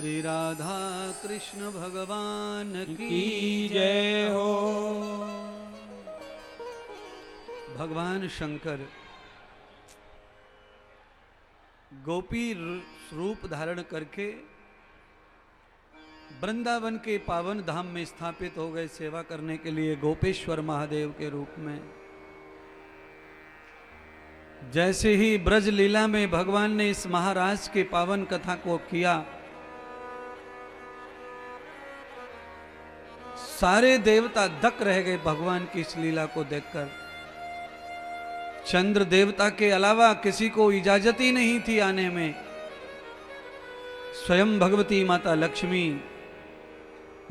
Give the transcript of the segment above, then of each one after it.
श्री राधा कृष्ण भगवान की जय हो। भगवान शंकर गोपी रूप धारण करके वृंदावन के पावन धाम में स्थापित हो गए सेवा करने के लिए गोपेश्वर महादेव के रूप में। जैसे ही ब्रज लीला में भगवान ने इस महाराज के पावन कथा को किया, सारे देवता दक रह गए भगवान की इस लीला को देखकर। चंद्र देवता के अलावा किसी को इजाजत ही नहीं थी आने में। स्वयं भगवती माता लक्ष्मी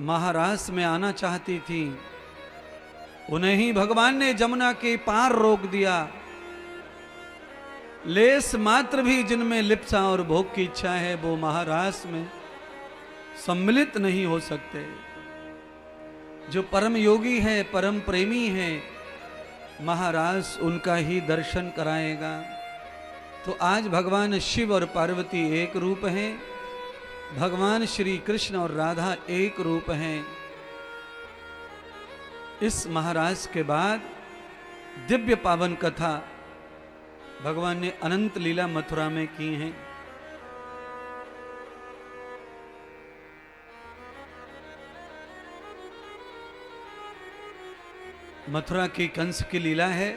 महारास में आना चाहती थी, उन्हें ही भगवान ने जमुना के पार रोक दिया। लेस मात्र भी जिनमें लिप्सा और भोग की इच्छा है वो महारास में सम्मिलित नहीं हो सकते। जो परम योगी है, परम प्रेमी है, महाराज उनका ही दर्शन कराएगा। तो आज भगवान शिव और पार्वती एक रूप हैं, भगवान श्री कृष्ण और राधा एक रूप हैं। इस महाराज के बाद दिव्य पावन कथा भगवान ने अनंत लीला मथुरा में की हैं। मथुरा की कंस की लीला है।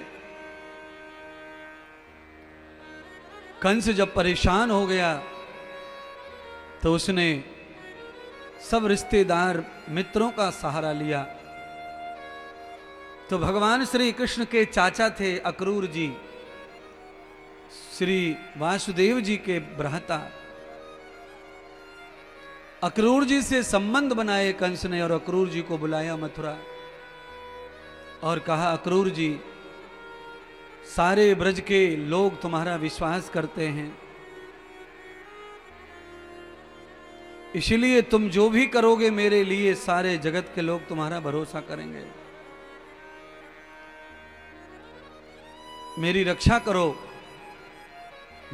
कंस जब परेशान हो गया तो उसने सब रिश्तेदार मित्रों का सहारा लिया। तो भगवान श्री कृष्ण के चाचा थे अक्रूर जी, श्री वासुदेव जी के भ्राता। अक्रूर जी से संबंध बनाए कंस ने और अक्रूर जी को बुलाया मथुरा और कहा, अक्रूर जी, सारे ब्रज के लोग तुम्हारा विश्वास करते हैं, इसलिए तुम जो भी करोगे मेरे लिए सारे जगत के लोग तुम्हारा भरोसा करेंगे। मेरी रक्षा करो।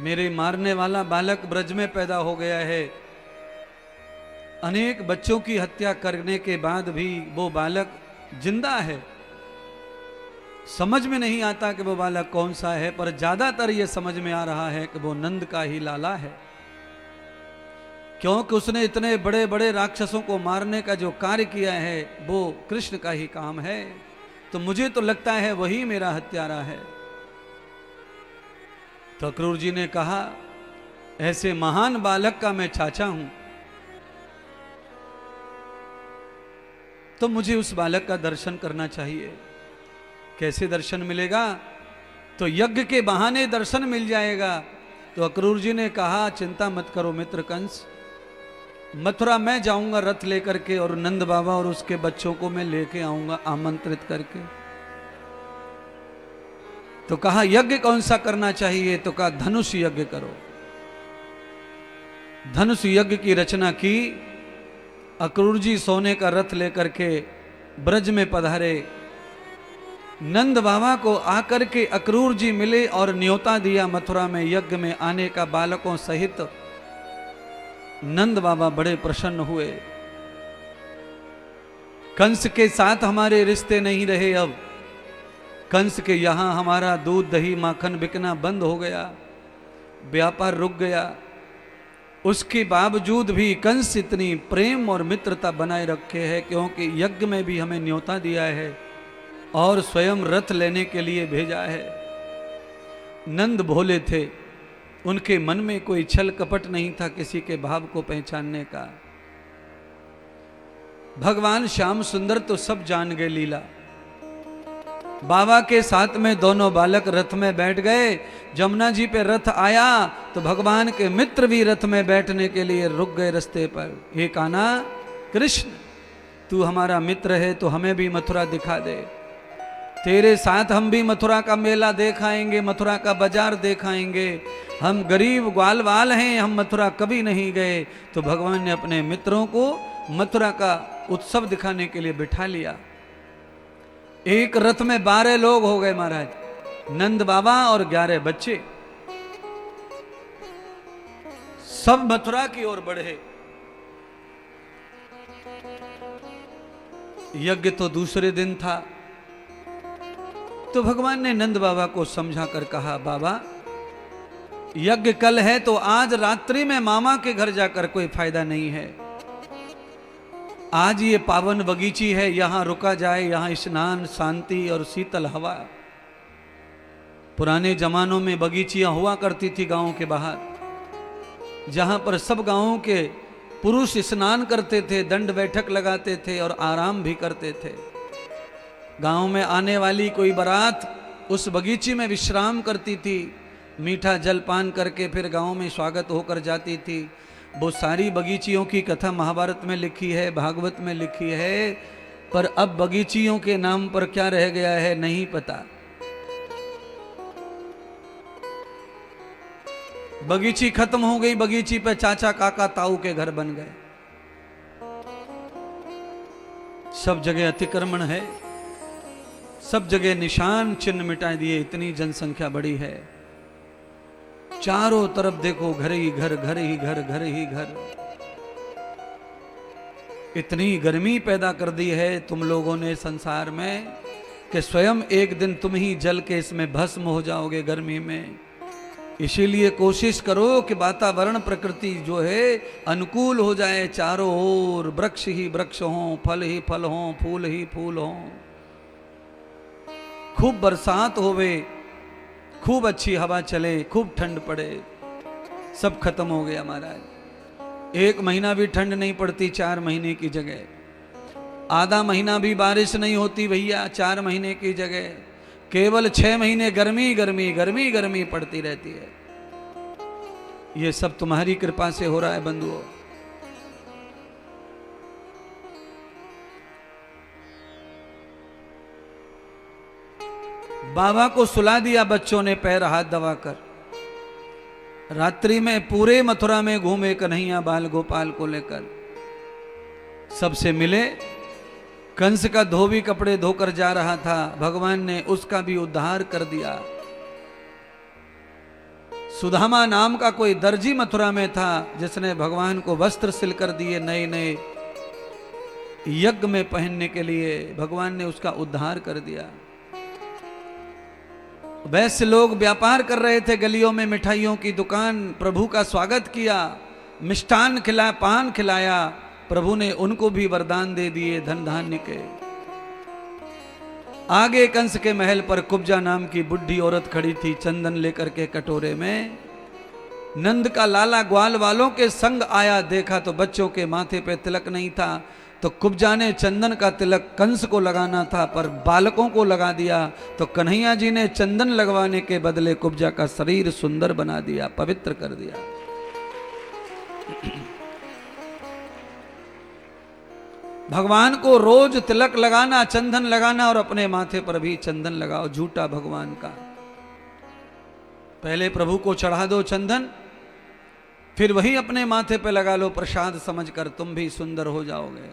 मेरे मारने वाला बालक ब्रज में पैदा हो गया है। अनेक बच्चों की हत्या करने के बाद भी वो बालक जिंदा है। समझ में नहीं आता कि वो बालक कौन सा है, पर ज्यादातर ये समझ में आ रहा है कि वो नंद का ही लाला है, क्योंकि उसने इतने बड़े बड़े राक्षसों को मारने का जो कार्य किया है वो कृष्ण का ही काम है। तो मुझे तो लगता है वही मेरा हत्यारा है। तो अक्रूर जी ने कहा, ऐसे महान बालक का मैं चाचा हूं, तो मुझे उस बालक का दर्शन करना चाहिए। कैसे दर्शन मिलेगा? तो यज्ञ के बहाने दर्शन मिल जाएगा। तो अक्रूर जी ने कहा, चिंता मत करो मित्र कंस, मथुरा मैं जाऊंगा रथ लेकर के और नंद बाबा और उसके बच्चों को मैं लेके आऊंगा आमंत्रित करके। तो कहा, यज्ञ कौन सा करना चाहिए? तो कहा, धनुष यज्ञ करो। धनुष यज्ञ की रचना की। अक्रूर जी सोने का रथ लेकर के ब्रज में पधारे। नंद बाबा को आकर के अक्रूर जी मिले और न्योता दिया मथुरा में यज्ञ में आने का बालकों सहित। नंद बाबा बड़े प्रसन्न हुए। कंस के साथ हमारे रिश्ते नहीं रहे, अब कंस के यहां हमारा दूध दही माखन बिकना बंद हो गया, व्यापार रुक गया। उसके बावजूद भी कंस इतनी प्रेम और मित्रता बनाए रखे है, क्योंकि यज्ञ में भी हमें न्योता दिया है और स्वयं रथ लेने के लिए भेजा है। नंद भोले थे, उनके मन में कोई छल कपट नहीं था किसी के भाव को पहचानने का। भगवान श्याम सुंदर तो सब जान गए लीला। बाबा के साथ में दोनों बालक रथ में बैठ गए। जमुना जी पे रथ आया तो भगवान के मित्र भी रथ में बैठने के लिए रुक गए रास्ते पर। हे कान्हा कृष्ण, तू हमारा मित्र है तो हमें भी मथुरा दिखा दे। तेरे साथ हम भी मथुरा का मेला देखाएंगे, मथुरा का बाजार देखाएंगे। हम गरीब ग्वालवाल हैं, हम मथुरा कभी नहीं गए। तो भगवान ने अपने मित्रों को मथुरा का उत्सव दिखाने के लिए बिठा लिया। एक रथ में 12 लोग हो गए महाराज, नंद बाबा और 11 बच्चे। सब मथुरा की ओर बढ़े। यज्ञ तो दूसरे दिन था। तो भगवान ने नंद बाबा को समझा कर कहा, बाबा यज्ञ कल है तो आज रात्रि में मामा के घर जाकर कोई फायदा नहीं है। आज ये पावन बगीची है, यहां रुका जाए, यहां स्नान, शांति और शीतल हवा। पुराने जमानों में बगीचियां हुआ करती थी गांव के बाहर, जहां पर सब गांवों के पुरुष स्नान करते थे, दंड बैठक लगाते थे और आराम भी करते थे। गांव में आने वाली कोई बारात उस बगीची में विश्राम करती थी, मीठा जलपान करके फिर गांव में स्वागत होकर जाती थी। वो सारी बगीचियों की कथा महाभारत में लिखी है, भागवत में लिखी है, पर अब बगीचियों के नाम पर क्या रह गया है नहीं पता। बगीची खत्म हो गई, बगीची पे चाचा काका ताऊ के घर बन गए। सब जगह अतिक्रमण है, सब जगह निशान चिन्ह मिटा दिए। इतनी जनसंख्या बढ़ी है, चारों तरफ देखो घर ही घर, घर ही घर, घर ही घर। इतनी गर्मी पैदा कर दी है तुम लोगों ने संसार में कि स्वयं एक दिन तुम ही जल के इसमें भस्म हो जाओगे गर्मी में। इसीलिए कोशिश करो कि वातावरण प्रकृति जो है अनुकूल हो जाए, चारों ओर वृक्ष ही वृक्ष हों, फल ही फल हों, फूल ही फूल हों, खूब बरसात होवे, खूब अच्छी हवा चले, खूब ठंड पड़े। सब खत्म हो गया महाराज। एक महीना भी ठंड नहीं पड़ती 4 महीने की जगह, आधा महीना भी बारिश नहीं होती भैया 4 महीने की जगह, केवल 6 महीने गर्मी गर्मी गर्मी गर्मी पड़ती रहती है। ये सब तुम्हारी कृपा से हो रहा है बंधुओं। बाबा को सुला दिया बच्चों ने पैर हाथ दबाकर। रात्रि में पूरे मथुरा में घूमे कन्हैया बाल गोपाल को लेकर, सबसे मिले। कंस का धोबी कपड़े धोकर जा रहा था, भगवान ने उसका भी उद्धार कर दिया। सुदामा नाम का कोई दर्जी मथुरा में था, जिसने भगवान को वस्त्र सिलकर दिए नए नए यज्ञ में पहनने के लिए। भगवान ने उसका उद्धार कर दिया। वैसे लोग व्यापार कर रहे थे गलियों में, मिठाइयों की दुकान, प्रभु का स्वागत किया, मिष्ठान खिलाया, पान खिलाया। प्रभु ने उनको भी वरदान दे दिए धन धान्य के। आगे कंस के महल पर कुब्जा नाम की बुढ़ी औरत खड़ी थी चंदन लेकर के कटोरे में। नंद का लाला ग्वाल वालों के संग आया, देखा तो बच्चों के माथे पे तिलक नहीं था। तो कुब्जा ने चंदन का तिलक कंस को लगाना था पर बालकों को लगा दिया। तो कन्हैया जी ने चंदन लगवाने के बदले कुब्जा का शरीर सुंदर बना दिया, पवित्र कर दिया। भगवान को रोज तिलक लगाना, चंदन लगाना, और अपने माथे पर भी चंदन लगाओ, झूठा भगवान का। पहले प्रभु को चढ़ा दो चंदन, फिर वही अपने माथे पे लगा लो प्रसाद समझकर, तुम भी सुंदर हो जाओगे।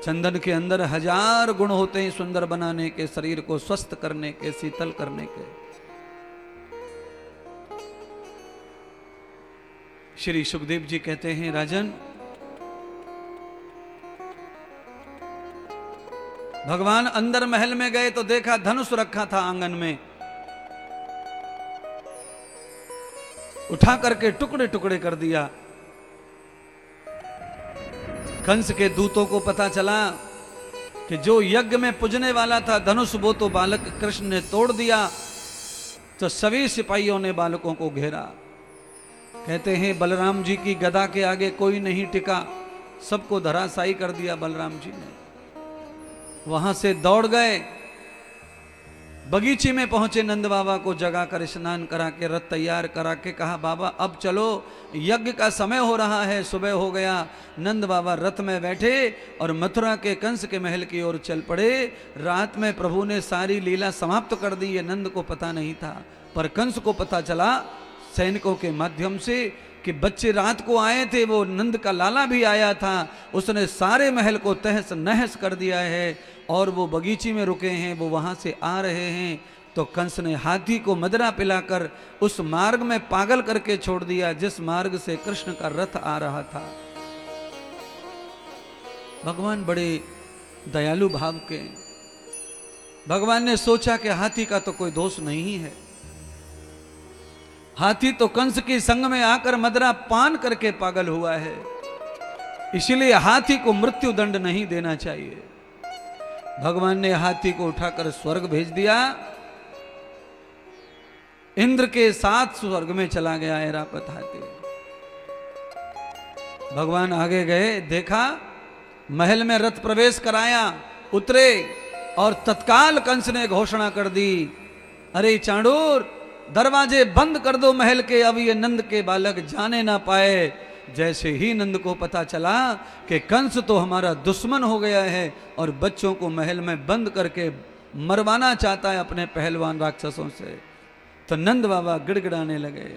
चंदन के अंदर 1000 गुण होते हैं सुंदर बनाने के, शरीर को स्वस्थ करने के, शीतल करने के। श्री सुखदेव जी कहते हैं, राजन भगवान अंदर महल में गए तो देखा धनुष रखा था आंगन में, उठा करके टुकड़े टुकड़े कर दिया। कंस के दूतों को पता चला कि जो यज्ञ में पूजने वाला था धनुष, वो तो बालक कृष्ण ने तोड़ दिया। तो सभी सिपाहियों ने बालकों को घेरा। कहते हैं बलराम जी की गदा के आगे कोई नहीं टिका, सबको धराशायी कर दिया बलराम जी ने। वहां से दौड़ गए, बगीचे में पहुंचे, नंद बाबा को जगा कर स्नान करा के रथ तैयार करा के कहा, बाबा अब चलो, यज्ञ का समय हो रहा है, सुबह हो गया। नंद बाबा रथ में बैठे और मथुरा के कंस के महल की ओर चल पड़े। रात में प्रभु ने सारी लीला समाप्त कर दी। ये नंद को पता नहीं था, पर कंस को पता चला सैनिकों के माध्यम से कि बच्चे रात को आए थे, वो नंद का लाला भी आया था, उसने सारे महल को तहस नहस कर दिया है और वो बगीची में रुके हैं, वो वहां से आ रहे हैं। तो कंस ने हाथी को मदिरा पिलाकर उस मार्ग में पागल करके छोड़ दिया जिस मार्ग से कृष्ण का रथ आ रहा था। भगवान बड़े दयालु भाव के। भगवान ने सोचा कि हाथी का तो कोई दोष नहीं है, हाथी तो कंस के संग में आकर मदरा पान करके पागल हुआ है, इसलिए हाथी को मृत्यु दंड नहीं देना चाहिए। भगवान ने हाथी को उठाकर स्वर्ग भेज दिया, इंद्र के साथ स्वर्ग में चला गया ऐरावत हाथी। भगवान आगे गए, देखा महल में रथ प्रवेश कराया, उतरे और तत्काल कंस ने घोषणा कर दी, अरे चांडूर दरवाजे बंद कर दो महल के, अब ये नंद के बालक जाने ना पाए। जैसे ही नंद को पता चला कि कंस तो हमारा दुश्मन हो गया है और बच्चों को महल में बंद करके मरवाना चाहता है अपने पहलवान राक्षसों से, तो नंद बाबा गिड़गिड़ाने लगे,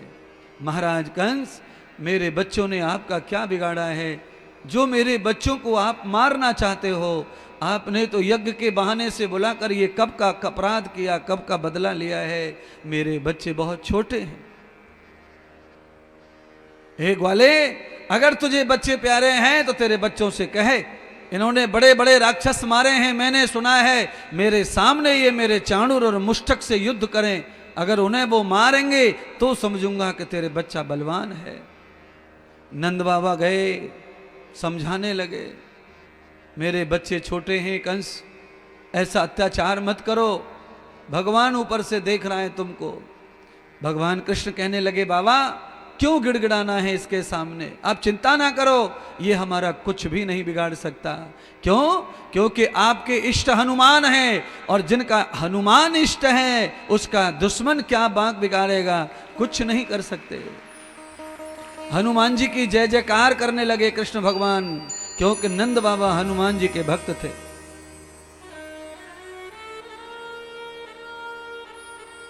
महाराज कंस मेरे बच्चों ने आपका क्या बिगाड़ा है, जो मेरे बच्चों को आप मारना चाहते हो, आपने तो यज्ञ के बहाने से बुलाकर ये कब का अपराध किया, कब का बदला लिया है, मेरे बच्चे बहुत छोटे हैं। हे ग्वाले, अगर तुझे बच्चे प्यारे हैं तो तेरे बच्चों से कहे, इन्होंने बड़े बड़े राक्षस मारे हैं, मैंने सुना है, मेरे सामने ये मेरे चाणूर और मुष्टक से युद्ध करें, अगर उन्हें वो मारेंगे तो समझूंगा कि तेरे बच्चा बलवान है। नंद बाबा गए, समझाने लगे, मेरे बच्चे छोटे हैं कंस, ऐसा अत्याचार मत करो, भगवान ऊपर से देख रहा है तुमको। भगवान कृष्ण कहने लगे, बाबा क्यों गिड़गिड़ाना है इसके सामने, आप चिंता ना करो, ये हमारा कुछ भी नहीं बिगाड़ सकता। क्यों? क्योंकि आपके इष्ट हनुमान हैं, और जिनका हनुमान इष्ट है उसका दुश्मन क्या बात बिगाड़ेगा, कुछ नहीं कर सकते। हनुमान जी की जय जयकार करने लगे कृष्ण भगवान, क्योंकि नंद बाबा हनुमान जी के भक्त थे।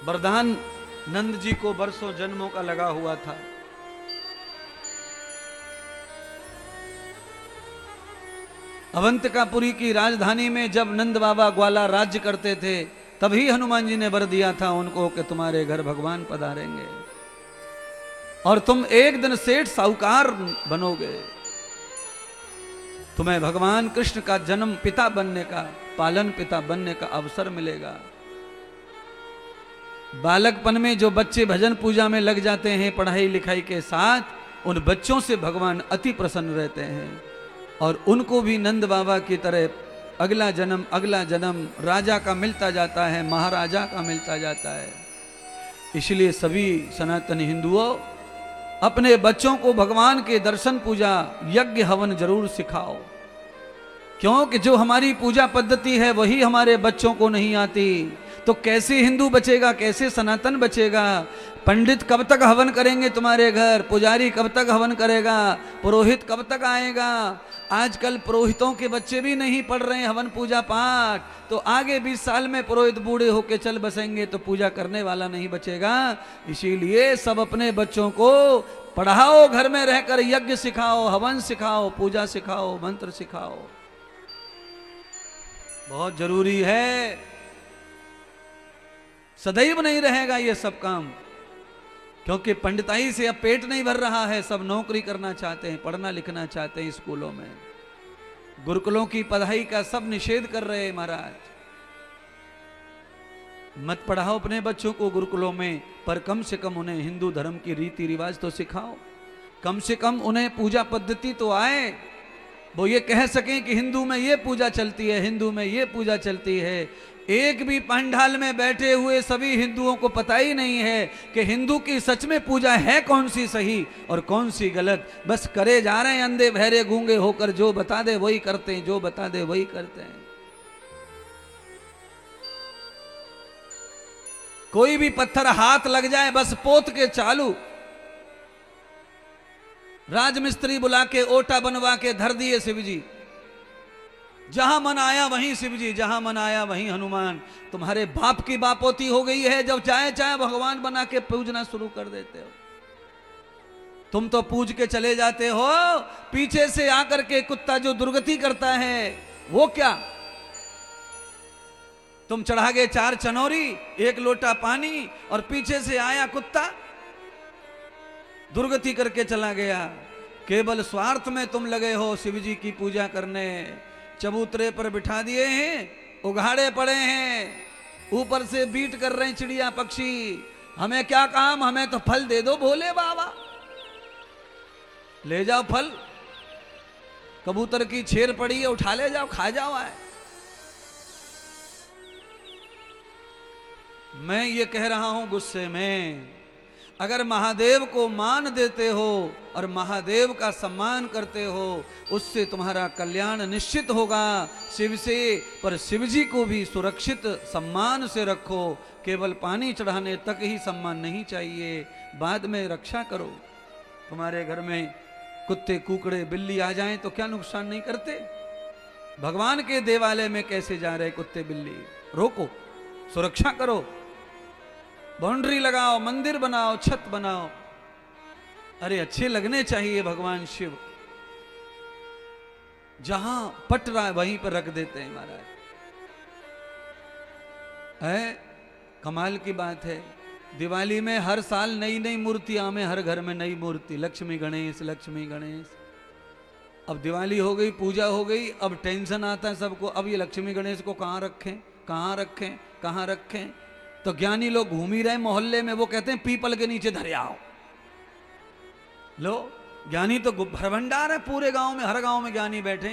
वरदान नंद जी को बरसों जन्मों का लगा हुआ था। अवंतिकापुरी की राजधानी में जब नंद बाबा ग्वाला राज्य करते थे, तभी हनुमान जी ने वर दिया था उनको कि तुम्हारे घर भगवान पधारेंगे और तुम एक दिन सेठ साहूकार बनोगे, तुम्हें भगवान कृष्ण का जन्म पिता बनने का, पालन पिता बनने का अवसर मिलेगा। बालकपन में जो बच्चे भजन पूजा में लग जाते हैं पढ़ाई लिखाई के साथ, उन बच्चों से भगवान अति प्रसन्न रहते हैं, और उनको भी नंद बाबा की तरह अगला जन्म राजा का मिलता जाता है, महाराजा का मिलता जाता है। इसलिए सभी सनातनी हिंदुओं अपने बच्चों को भगवान के दर्शन पूजा यज्ञ हवन जरूर सिखाओ, क्योंकि जो हमारी पूजा पद्धति है वही हमारे बच्चों को नहीं आती, तो कैसे हिंदू बचेगा, कैसे सनातन बचेगा। पंडित कब तक हवन करेंगे तुम्हारे घर, पुजारी कब तक हवन करेगा, पुरोहित कब तक आएगा। आजकल पुरोहितों के बच्चे भी नहीं पढ़ रहे हैं हवन पूजा पाठ, तो आगे 20 साल में पुरोहित बूढ़े होके चल बसेंगे तो पूजा करने वाला नहीं बचेगा। इसीलिए सब अपने बच्चों को पढ़ाओ, घर में रहकर यज्ञ सिखाओ, हवन सिखाओ, पूजा सिखाओ, मंत्र सिखाओ, बहुत जरूरी है। सदैव नहीं रहेगा ये सब काम, क्योंकि पंडिताई से अब पेट नहीं भर रहा है, सब नौकरी करना चाहते हैं, पढ़ना लिखना चाहते हैं स्कूलों में। गुरुकुलों की पढ़ाई का सब निषेध कर रहे हैं महाराज। मत पढ़ाओ अपने बच्चों को गुरुकुलों में, पर कम से कम उन्हें हिंदू धर्म की रीति रिवाज तो सिखाओ, कम से कम उन्हें पूजा पद्धति तो आए, वो ये कह सकें कि हिंदू में ये पूजा चलती है, हिंदू में ये पूजा चलती है। एक भी पंडाल में बैठे हुए सभी हिंदुओं को पता ही नहीं है कि हिंदू की सच में पूजा है कौन सी सही और कौन सी गलत, बस करे जा रहे हैं अंधे बहरे गूंगे होकर, जो बता दे वही करते हैं, जो बता दे वही करते हैं। कोई भी पत्थर हाथ लग जाए बस पोत के चालू, राजमिस्त्री बुला के ओटा बनवा के धर दिए शिव जी, जहां मन आया वहीं शिव जी, जहां मन आया वहीं हनुमान। तुम्हारे बाप की बापोती हो गई है, जब चाहे चाहे भगवान बना के पूजना शुरू कर देते हो। तुम तो पूज के चले जाते हो, पीछे से आकर के कुत्ता जो दुर्गति करता है वो क्या, तुम चढ़ा गए 4 चनौरी 1 लोटा पानी और पीछे से आया कुत्ता दुर्गति करके चला गया। केवल स्वार्थ में तुम लगे हो शिव जी की पूजा करने। चबूतरे पर बिठा दिए हैं, उघाड़े पड़े हैं, ऊपर से बीट कर रहे हैं चिड़िया पक्षी। हमें क्या काम, हमें तो फल दे दो भोले बाबा, ले जाओ फल। कबूतर की छेर पड़ी है, उठा ले जाओ, खा जाओ। आए मैं ये कह रहा हूं गुस्से में, अगर महादेव को मान देते हो और महादेव का सम्मान करते हो, उससे तुम्हारा कल्याण निश्चित होगा शिव से। पर शिव जी को भी सुरक्षित सम्मान से रखो, केवल पानी चढ़ाने तक ही सम्मान नहीं चाहिए, बाद में रक्षा करो। तुम्हारे घर में कुत्ते कुकड़े बिल्ली आ जाएं तो क्या नुकसान नहीं करते? भगवान के देवालय में कैसे जा रहे कुत्ते बिल्ली? रोको, सुरक्षा करो, बाउंड्री लगाओ, मंदिर बनाओ, छत बनाओ। अरे अच्छे लगने चाहिए भगवान शिव। जहां पट रहा है वहीं पर रख देते हैं महाराज। है कमाल की बात है। दिवाली में हर साल नई नई मूर्तियां में, हर घर में नई मूर्ति, लक्ष्मी गणेश लक्ष्मी गणेश। अब दिवाली हो गई, पूजा हो गई, अब टेंशन आता है सबको, अब ये लक्ष्मी गणेश को कहाँ रखें, कहाँ रखें, कहाँ रखें। तो ज्ञानी लोग घूम ही रहे मोहल्ले में, वो कहते हैं पीपल के नीचे धरे आओ। लो, ज्ञानी तो भरभंडार है पूरे गांव में, हर गांव में ज्ञानी बैठे।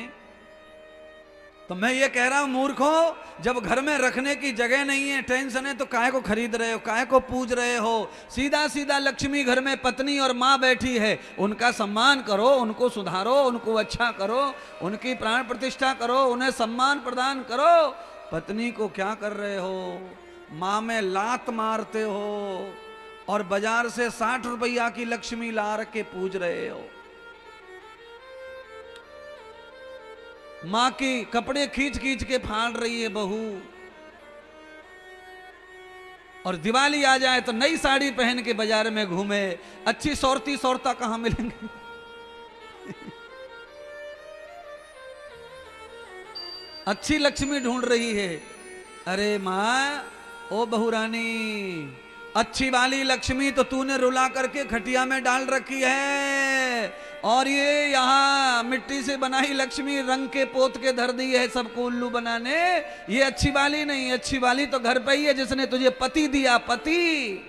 तो मैं ये कह रहा हूं मूर्खों, जब घर में रखने की जगह नहीं है, टेंशन है, तो काहे को खरीद रहे हो, काहे को पूज रहे हो? सीधा सीधा लक्ष्मी घर में पत्नी और माँ बैठी है, उनका सम्मान करो, उनको सुधारो, उनको अच्छा करो, उनकी प्राण प्रतिष्ठा करो, उन्हें सम्मान प्रदान करो। पत्नी को क्या कर रहे हो? माँ में लात मारते हो और बाजार से 60 रुपया की लक्ष्मी ला के पूज रहे हो। माँ की कपड़े खींच खींच के फाड़ रही है बहू, और दिवाली आ जाए तो नई साड़ी पहन के बाजार में घूमे। अच्छी सौरती सौरता कहां मिलेंगे? अच्छी लक्ष्मी ढूंढ रही है। अरे माँ, ओ बहुरानी, अच्छी वाली लक्ष्मी तो तूने रुला करके खटिया में डाल रखी है, और ये यहाँ मिट्टी से बनाई लक्ष्मी रंग के पोत के धर दी है सबको उल्लू बनाने। ये अच्छी वाली नहीं, अच्छी वाली तो घर पे ही है जिसने तुझे पति दिया, पति।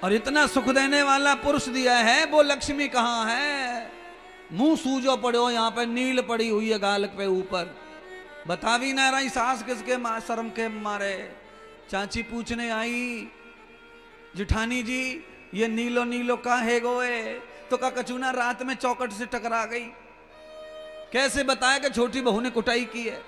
और इतना सुख देने वाला पुरुष दिया है, वो लक्ष्मी कहाँ है? मुंह सूजो पड़ो, यहाँ पे नील पड़ी हुई है गाल पे ऊपर, बता भी ना रही सास किसके शर्म के मारे। चाची पूछने आई, जिठानी जी ये नीलो नीलो का है गोए? तो का कचूना रात में चौकट से टकरा गई। कैसे बताया कि छोटी बहू ने कुटाई की है?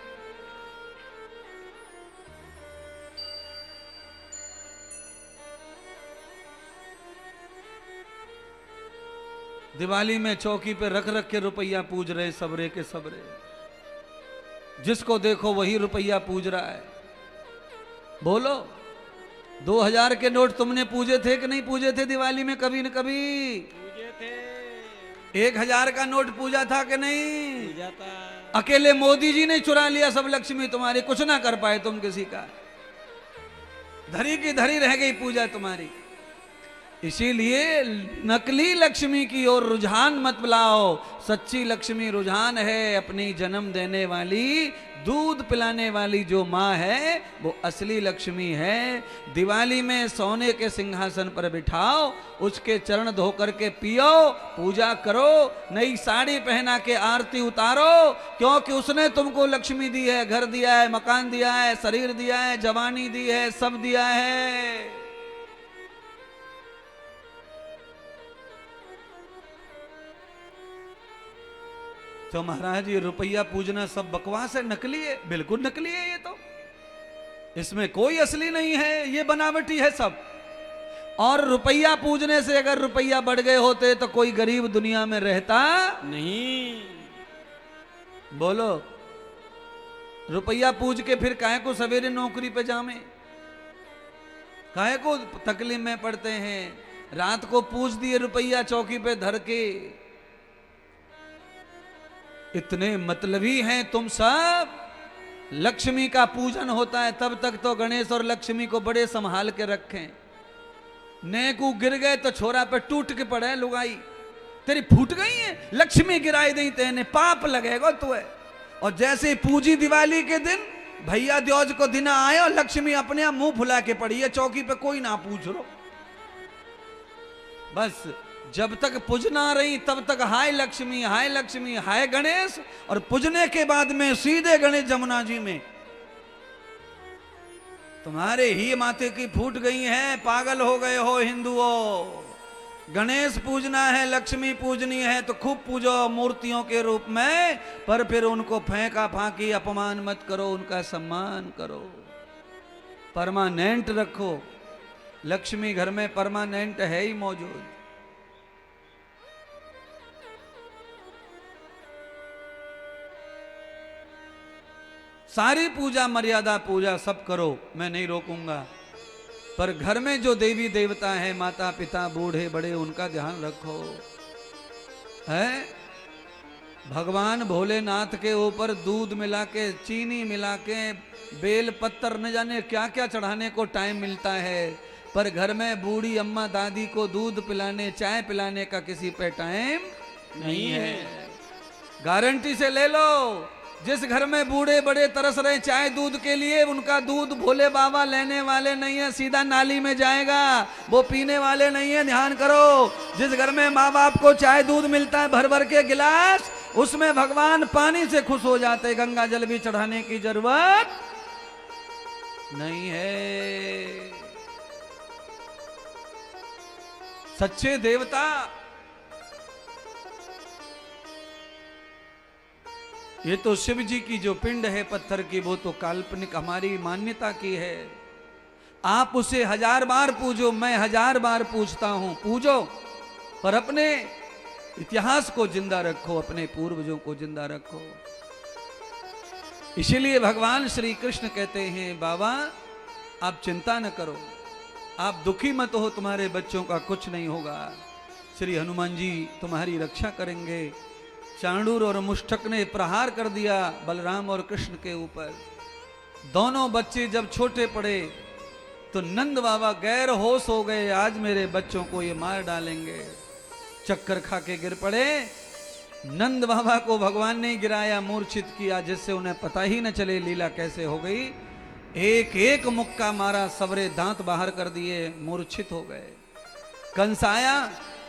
दिवाली में चौकी पे रख रख के रुपया पूज रहे सबरे के सबरे, जिसको देखो वही रुपया पूज रहा है। बोलो, 2000 के नोट तुमने पूजे थे कि नहीं पूजे थे दिवाली में? कभी न कभी पूजे थे। 1000 का नोट पूजा था कि नहीं? पूजा था। अकेले मोदी जी ने चुरा लिया सब लक्ष्मी तुम्हारी, कुछ ना कर पाए तुम किसी का। धरी की धरी रह गई पूजा तुम्हारी। इसीलिए नकली लक्ष्मी की ओर रुझान मत बुलाओ। सच्ची लक्ष्मी रुझान है, अपनी जन्म देने वाली, दूध पिलाने वाली जो माँ है वो असली लक्ष्मी है। दिवाली में सोने के सिंहासन पर बिठाओ, उसके चरण धो करके पियो, पूजा करो, नई साड़ी पहना के आरती उतारो, क्योंकि उसने तुमको लक्ष्मी दी है, घर दिया है, मकान दिया है, शरीर दिया है, जवानी दी है, सब दिया है। तो महाराज ये रुपया पूजना सब बकवास है, नकली है, बिल्कुल नकली है ये तो। इसमें कोई असली नहीं है, ये बनावटी है सब। और रुपया पूजने से अगर रुपया बढ़ गए होते तो कोई गरीब दुनिया में रहता नहीं। बोलो, रुपया पूज के फिर काहे को सवेरे नौकरी पे जामे, काहे को तकलीफ में पड़ते हैं? रात को पूज दिए रुपया चौकी पे धर के। इतने मतलबी हैं तुम सब। लक्ष्मी का पूजन होता है तब तक तो गणेश और लक्ष्मी को बड़े संभाल के रखें, नेकू गिर गए तो छोरा पे टूट के पड़े लुगाई, तेरी फूट गई है, लक्ष्मी गिराई दी तेने, पाप लगेगा तुए। और जैसे ही पूजी दिवाली के दिन भैया द्योज को दिन आए और लक्ष्मी अपने आप मुंह फुला के पड़ी है चौकी पे, कोई ना पूछ रो। बस जब तक पूजना रही तब तक हाय लक्ष्मी हाय गणेश, और पूजने के बाद में सीधे गणेश जमुना जी में। तुम्हारे ही माथे की फूट गई है, पागल हो गए हो हिंदुओं। गणेश पूजना है, लक्ष्मी पूजनी है तो खूब पूजो मूर्तियों के रूप में, पर फिर उनको फेंका फांकी अपमान मत करो, उनका सम्मान करो, परमानेंट रखो। लक्ष्मी घर में परमानेंट है ही मौजूद। सारी पूजा मर्यादा पूजा सब करो, मैं नहीं रोकूंगा, पर घर में जो देवी देवता है, माता पिता बूढ़े बड़े, उनका ध्यान रखो। है भगवान भोलेनाथ के ऊपर दूध मिला के, चीनी मिला के, बेल पत्तर न जाने क्या क्या चढ़ाने को टाइम मिलता है, पर घर में बूढ़ी अम्मा दादी को दूध पिलाने चाय पिलाने का किसी पे टाइम नहीं है। गारंटी से ले लो, जिस घर में बूढ़े बड़े तरस रहे चाय दूध के लिए, उनका दूध भोले बाबा लेने वाले नहीं है, सीधा नाली में जाएगा, वो पीने वाले नहीं है, ध्यान करो। जिस घर में माँ बाप को चाय दूध मिलता है भर भर के गिलास, उसमें भगवान पानी से खुश हो जाते, गंगा जल भी चढ़ाने की जरूरत नहीं है। सच्चे देवता ये तो शिव जी की जो पिंड है पत्थर की, वो तो काल्पनिक हमारी मान्यता की है। आप उसे 1000 बार पूजो, मैं 1000 बार पूजता हूं, पूजो, पर अपने इतिहास को जिंदा रखो, अपने पूर्वजों को जिंदा रखो। इसीलिए भगवान श्री कृष्ण कहते हैं, बाबा आप चिंता न करो, आप दुखी मत हो, तुम्हारे बच्चों का कुछ नहीं होगा, श्री हनुमान जी तुम्हारी रक्षा करेंगे। चांडूर और मुष्टक ने प्रहार कर दिया बलराम और कृष्ण के ऊपर। दोनों बच्चे जब छोटे पड़े तो नंद बाबा गैर होश हो गए, आज मेरे बच्चों को ये मार डालेंगे, चक्कर खा के गिर पड़े। नंद बाबा को भगवान ने गिराया, मूर्छित किया, जिससे उन्हें पता ही न चले लीला कैसे हो गई। एक एक मुक्का मारा, सबरे दांत बाहर कर दिए, मूर्छित हो गए। कंस आया,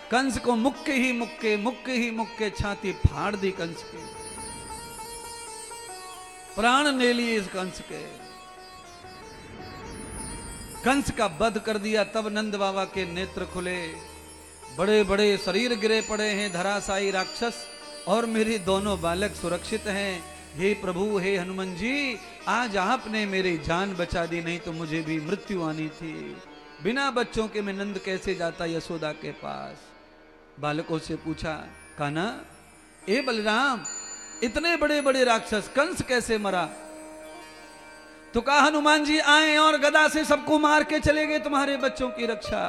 कंस को मुक्के ही मुक्के छाती फाड़ दी कंस की, प्राण ले लिए इस कंस के, कंस का वध कर दिया। तब नंद बाबा के नेत्र खुले, बड़े बड़े शरीर गिरे पड़े हैं धराशायी राक्षस, और मेरे दोनों बालक सुरक्षित हैं। हे प्रभु, हे हनुमान जी, आज आपने मेरी जान बचा दी, नहीं तो मुझे भी मृत्यु आनी थी। बिना बच्चों के मैं नंद कैसे जाता यशोदा के पास। बालकों से पूछा, कान्हा, ए बलराम, इतने बड़े बड़े राक्षस कंस कैसे मरा? तो कहा, हनुमान जी आए और गदा से सबको मार के चले गए तुम्हारे बच्चों की रक्षा।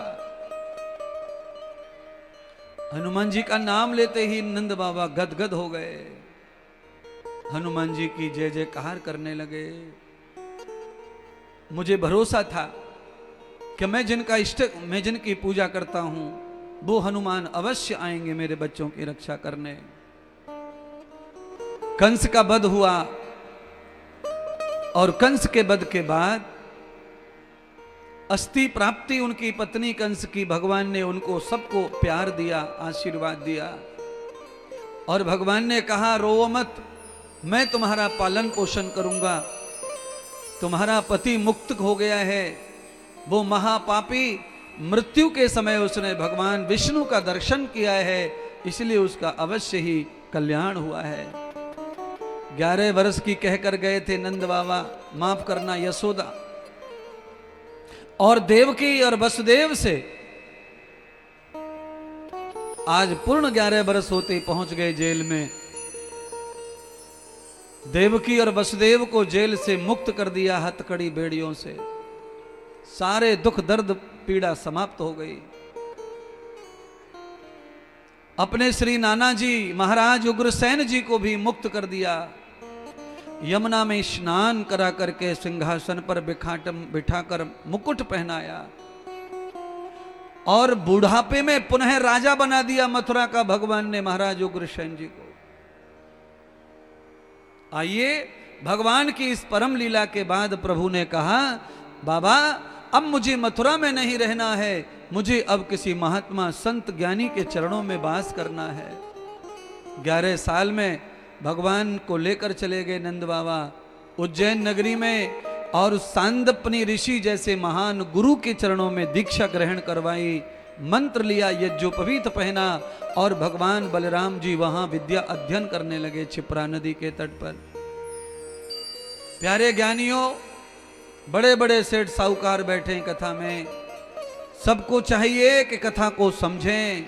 हनुमान जी का नाम लेते ही नंद बाबा गदगद हो गए, हनुमान जी की जय जयकार करने लगे। मुझे भरोसा था कि मैं जिनकी पूजा करता हूं वो हनुमान अवश्य आएंगे मेरे बच्चों की रक्षा करने। कंस का वध हुआ, और कंस के वध के बाद अस्थि प्राप्ति उनकी पत्नी कंस की, भगवान ने उनको सबको प्यार दिया, आशीर्वाद दिया, और भगवान ने कहा, रोओ मत, मैं तुम्हारा पालन पोषण करूंगा। तुम्हारा पति मुक्त हो गया है, वो महापापी, मृत्यु के समय उसने भगवान विष्णु का दर्शन किया है, इसलिए उसका अवश्य ही कल्याण हुआ है। 11 वर्ष की कहकर गए थे नंद बाबा, माफ करना यशोदा, और देवकी और वसुदेव से आज पूर्ण 11 वर्ष होते पहुंच गए जेल में। देवकी और वसुदेव को जेल से मुक्त कर दिया हथकड़ी बेड़ियों से, सारे दुख दर्द पीड़ा समाप्त हो गई। अपने श्री नाना जी महाराज उग्रसेन जी को भी मुक्त कर दिया, यमुना में स्नान करा करके सिंहासन पर बिठाकर मुकुट पहनाया। और बुढ़ापे में पुनः राजा बना दिया मथुरा का भगवान ने महाराज उग्रसेन जी को। आइए, भगवान की इस परम लीला के बाद प्रभु ने कहा, बाबा अब मुझे मथुरा में नहीं रहना है, मुझे अब किसी महात्मा संत ज्ञानी के चरणों में वास करना है। 11 साल में भगवान को लेकर चले गए नंद बाबा उज्जैन नगरी में, और सांदपनी ऋषि जैसे महान गुरु के चरणों में दीक्षा ग्रहण करवाई, मंत्र लिया, यज्ञोपवीत पहना, और भगवान बलराम जी वहां विद्या अध्ययन करने लगे क्षिप्रा नदी के तट पर। प्यारे ज्ञानियों, बड़े बड़े सेठ साहूकार बैठे कथा में, सबको चाहिए कि कथा को समझें।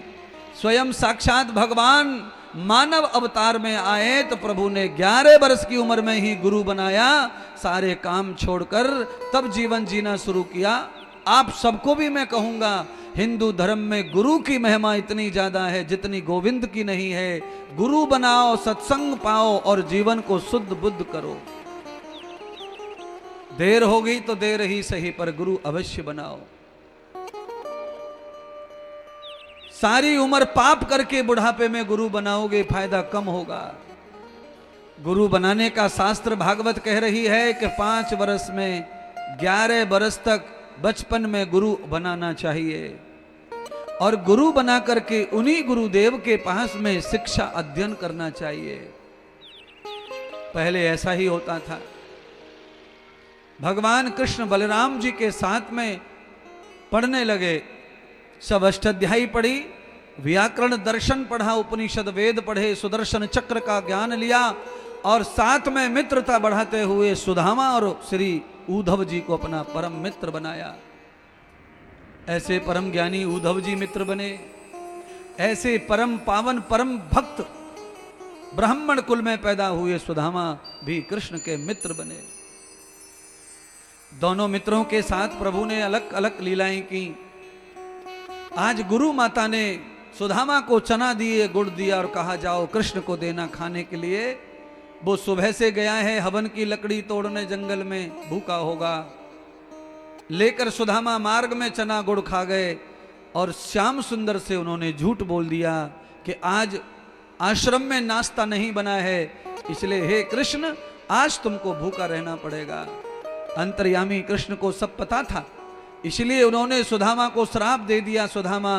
स्वयं साक्षात भगवान मानव अवतार में आए तो प्रभु ने 11 वर्ष की उम्र में ही गुरु बनाया, सारे काम छोड़कर तब जीवन जीना शुरू किया। आप सबको भी मैं कहूंगा, हिंदू धर्म में गुरु की महिमा इतनी ज्यादा है जितनी गोविंद की नहीं है। गुरु बनाओ, सत्संग पाओ और जीवन को शुद्ध बुद्ध करो। देर हो गई तो देर ही सही, पर गुरु अवश्य बनाओ। सारी उम्र पाप करके बुढ़ापे में गुरु बनाओगे, फायदा कम होगा। गुरु बनाने का शास्त्र भागवत कह रही है कि 5 वर्ष में 11 वर्ष तक बचपन में गुरु बनाना चाहिए, और गुरु बना करके उन्हीं गुरुदेव के पास में शिक्षा अध्ययन करना चाहिए। पहले ऐसा ही होता था। भगवान कृष्ण बलराम जी के साथ में पढ़ने लगे, सब अष्टाध्यायी पढ़ी, व्याकरण दर्शन पढ़ा, उपनिषद वेद पढ़े, सुदर्शन चक्र का ज्ञान लिया, और साथ में मित्रता बढ़ाते हुए सुदामा और श्री उद्धव जी को अपना परम मित्र बनाया। ऐसे परम ज्ञानी उद्धव जी मित्र बने, ऐसे परम पावन परम भक्त ब्राह्मण कुल में पैदा हुए सुदामा भी कृष्ण के मित्र बने। दोनों मित्रों के साथ प्रभु ने अलग अलग लीलाएं की। आज गुरु माता ने सुदामा को चना दिए, गुड़ दिया, और कहा जाओ कृष्ण को देना खाने के लिए। वो सुबह से गया है हवन की लकड़ी तोड़ने जंगल में, भूखा होगा। लेकर सुदामा मार्ग में चना गुड़ खा गए, और श्याम सुंदर से उन्होंने झूठ बोल दिया कि आज आश्रम में नाश्ता नहीं बना है, इसलिए हे कृष्ण आज तुमको भूखा रहना पड़ेगा। अंतर्यामी कृष्ण को सब पता था, इसलिए उन्होंने सुदामा को श्राप दे दिया, सुदामा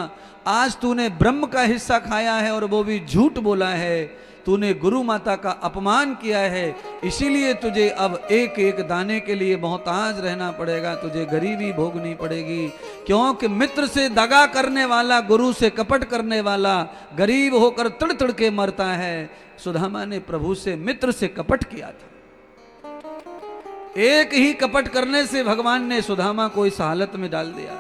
आज तूने ब्रह्म का हिस्सा खाया है और वो भी झूठ बोला है, तूने गुरु माता का अपमान किया है, इसीलिए तुझे अब एक एक दाने के लिए मोहताज रहना पड़ेगा, तुझे गरीबी भोगनी पड़ेगी। क्योंकि मित्र से दगा करने वाला, गुरु से कपट करने वाला गरीब होकर तड़ तड़ के मरता है। सुदामा ने प्रभु से, मित्र से कपट किया था। एक ही कपट करने से भगवान ने सुदामा को इस हालत में डाल दिया।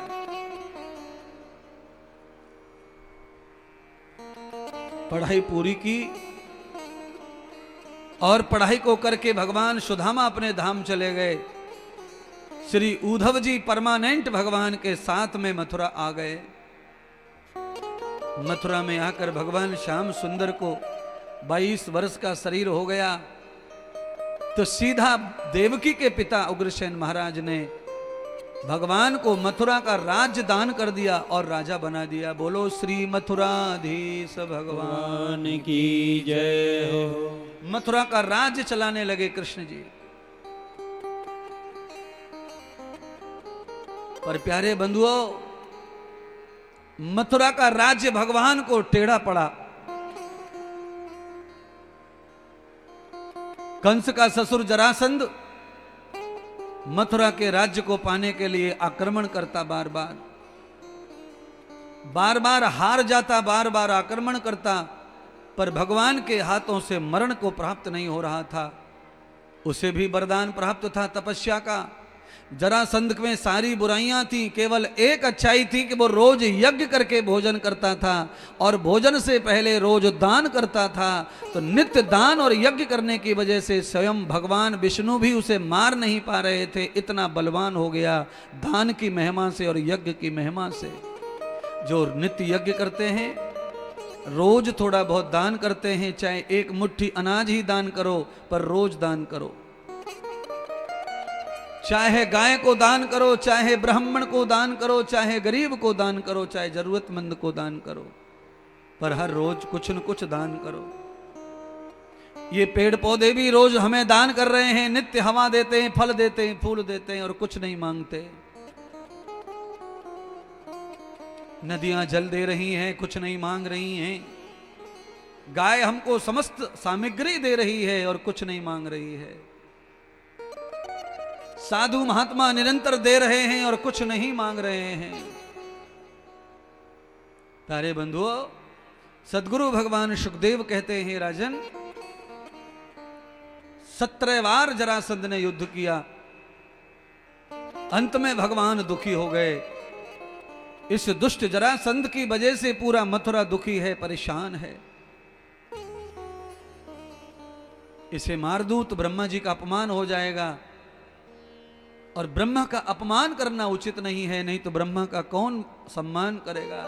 पढ़ाई पूरी की, और पढ़ाई को करके भगवान सुदामा अपने धाम चले गए। श्री उद्धव जी परमानेंट भगवान के साथ में मथुरा आ गए। मथुरा में आकर भगवान श्याम सुंदर को 22 वर्ष का शरीर हो गया, तो सीधा देवकी के पिता उग्रसेन महाराज ने भगवान को मथुरा का राज्य दान कर दिया और राजा बना दिया। बोलो श्री मथुराधीश भगवान की जय हो। मथुरा का राज्य चलाने लगे कृष्ण जी। पर प्यारे बंधुओं, मथुरा का राज्य भगवान को टेढ़ा पड़ा। कंस का ससुर जरासंध मथुरा के राज्य को पाने के लिए आक्रमण करता, बार बार हार जाता, बार बार आक्रमण करता, पर भगवान के हाथों से मरण को प्राप्त नहीं हो रहा था। उसे भी वरदान प्राप्त था तपस्या का। जरासंध में सारी बुराइयां थी, केवल एक अच्छाई थी कि वो रोज यज्ञ करके भोजन करता था, और भोजन से पहले रोज दान करता था। तो नित्य दान और यज्ञ करने की वजह से स्वयं भगवान विष्णु भी उसे मार नहीं पा रहे थे, इतना बलवान हो गया दान की महिमा से और यज्ञ की महिमा से। जो नित्य यज्ञ करते हैं, रोज थोड़ा बहुत दान करते हैं, चाहे एक मुट्ठी अनाज ही दान करो, पर रोज दान करो। चाहे गाय को दान करो, चाहे ब्राह्मण को दान करो, चाहे गरीब को दान करो, चाहे जरूरतमंद को दान करो, पर हर रोज कुछ न कुछ दान करो। ये पेड़ पौधे भी रोज हमें दान कर रहे हैं, नित्य हवा देते हैं, फल देते हैं, फूल देते हैं और कुछ नहीं मांगते। नदियां जल दे रही हैं, कुछ नहीं मांग रही हैं। गाय हमको समस्त सामग्री दे रही है और कुछ नहीं मांग रही है। साधु महात्मा निरंतर दे रहे हैं और कुछ नहीं मांग रहे हैं। प्यारे बंधुओं, सदगुरु भगवान सुखदेव कहते हैं, राजन 17 बार जरासंध ने युद्ध किया, अंत में भगवान दुखी हो गए। इस दुष्ट जरासंध की वजह से पूरा मथुरा दुखी है, परेशान है। इसे मार दूं तो ब्रह्मा जी का अपमान हो जाएगा, और ब्रह्मा का अपमान करना उचित नहीं है, नहीं तो ब्रह्मा का कौन सम्मान करेगा।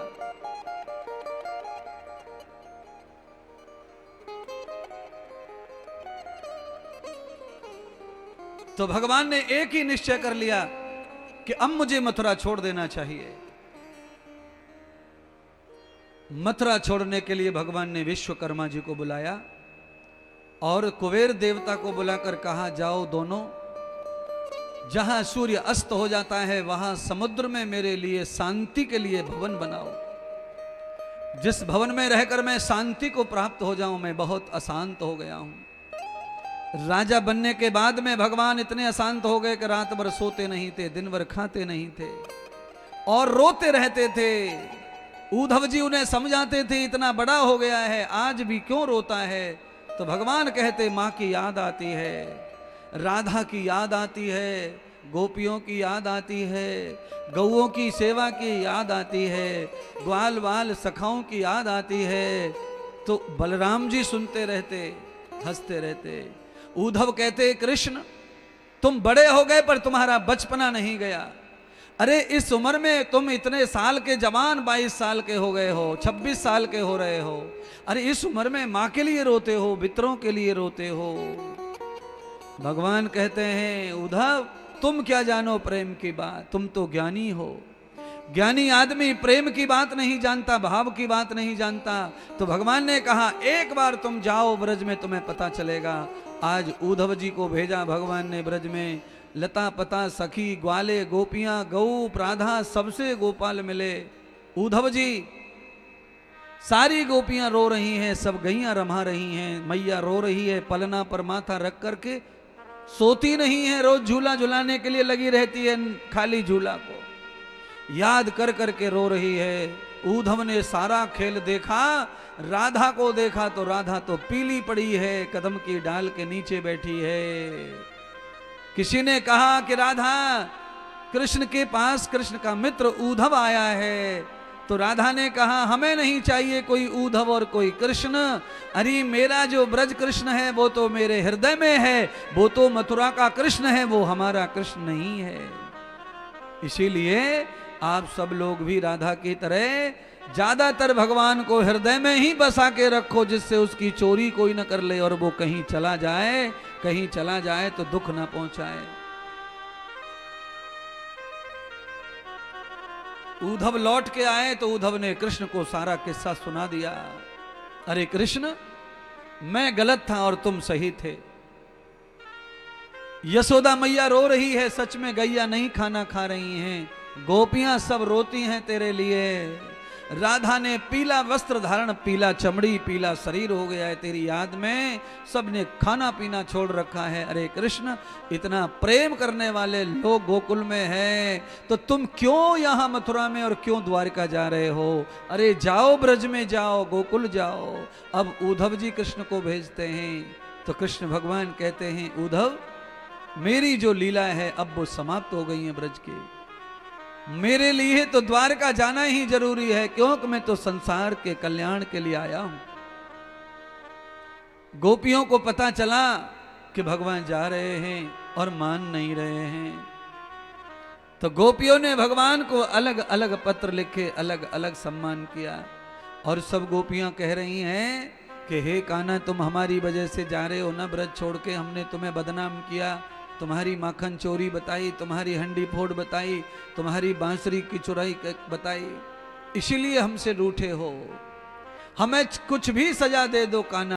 तो भगवान ने एक ही निश्चय कर लिया कि अब मुझे मथुरा छोड़ देना चाहिए। मथुरा छोड़ने के लिए भगवान ने विश्वकर्मा जी को बुलाया और कुबेर देवता को बुलाकर कहा, जाओ दोनों, जहां सूर्य अस्त हो जाता है वहां समुद्र में मेरे लिए शांति के लिए भवन बनाओ। जिस भवन में रहकर मैं शांति को प्राप्त हो जाऊं, मैं बहुत अशांत हो गया हूं। राजा बनने के बाद में भगवान इतने अशांत हो गए कि रात भर सोते नहीं थे, दिन भर खाते नहीं थे और रोते रहते थे। उद्धव जी उन्हें समझाते थे, इतना बड़ा हो गया है आज भी क्यों रोता है। तो भगवान कहते, माँ की याद आती है, राधा की याद आती है, गोपियों की याद आती है, गौओं की सेवा की याद आती है, ग्वाल बाल सखाओं की याद आती है। तो बलराम जी सुनते रहते, हंसते रहते। उद्धव कहते, कृष्ण तुम बड़े हो गए पर तुम्हारा बचपना नहीं गया। अरे इस उम्र में तुम इतने साल के जवान 22 साल के हो गए हो, 26 साल के हो रहे हो। अरे इस उम्र में माँ के लिए रोते हो, मित्रों के लिए रोते हो। भगवान कहते हैं, उद्धव तुम क्या जानो प्रेम की बात, तुम तो ज्ञानी हो। ज्ञानी आदमी प्रेम की बात नहीं जानता, भाव की बात नहीं जानता। तो भगवान ने कहा, एक बार तुम जाओ ब्रज में, तुम्हें पता चलेगा। आज उद्धव जी को भेजा भगवान ने ब्रज में। लता पता सखी ग्वाले गोपियां गौ प्राधा सबसे गोपाल मिले। उद्धव जी, सारी गोपियां रो रही हैं, सब गैयां रमा रही हैं, मैया रो रही है, पलना पर माथा रख करके सोती नहीं है, रोज झूला झुलाने के लिए लगी रहती है, खाली झूला को याद कर करके रो रही है। उद्धव ने सारा खेल देखा, राधा को देखा तो राधा तो पीली पड़ी है, कदम की डाल के नीचे बैठी है। किसी ने कहा कि राधा, कृष्ण के पास कृष्ण का मित्र उद्धव आया है। तो राधा ने कहा, हमें नहीं चाहिए कोई उद्धव और कोई कृष्ण। अरे मेरा जो ब्रज कृष्ण है वो तो मेरे हृदय में है, वो तो मथुरा का कृष्ण है, वो हमारा कृष्ण नहीं है। इसीलिए आप सब लोग भी राधा की तरह ज्यादातर भगवान को हृदय में ही बसा के रखो, जिससे उसकी चोरी कोई न कर ले और वो कहीं चला जाए तो दुख ना पहुंचाए। उद्धव लौट के आए तो उद्धव ने कृष्ण को सारा किस्सा सुना दिया। अरे कृष्ण, मैं गलत था और तुम सही थे। यशोदा मैया रो रही है, सच में गैया नहीं खाना खा रही हैं, गोपियां सब रोती हैं तेरे लिए। राधा ने पीला वस्त्र धारण, पीला चमड़ी, पीला शरीर हो गया है तेरी याद में, सबने खाना पीना छोड़ रखा है। अरे कृष्ण, इतना प्रेम करने वाले लोग गोकुल में हैं, तो तुम क्यों यहाँ मथुरा में और क्यों द्वारका जा रहे हो? अरे जाओ ब्रज में जाओ, गोकुल जाओ। अब उद्धव जी कृष्ण को भेजते हैं तो कृष्ण भगवान कहते हैं, उद्धव मेरी जो लीला है अब वो समाप्त हो गई है ब्रज की। मेरे लिए तो द्वारका जाना ही जरूरी है, क्योंकि मैं तो संसार के कल्याण के लिए आया हूं। गोपियों को पता चला कि भगवान जा रहे हैं और मान नहीं रहे हैं, तो गोपियों ने भगवान को अलग अलग पत्र लिखे, अलग अलग सम्मान किया। और सब गोपियां कह रही हैं कि हे कान्हा, तुम हमारी वजह से जा रहे हो ना ब्रज छोड़ के, हमने तुम्हें बदनाम किया, तुम्हारी माखन चोरी बताई, तुम्हारी हंडी फोड़ बताई, तुम्हारी बांसुरी की चुराई बताई, इसीलिए हमसे रूठे हो। हमें कुछ भी सजा दे दो कान्हा,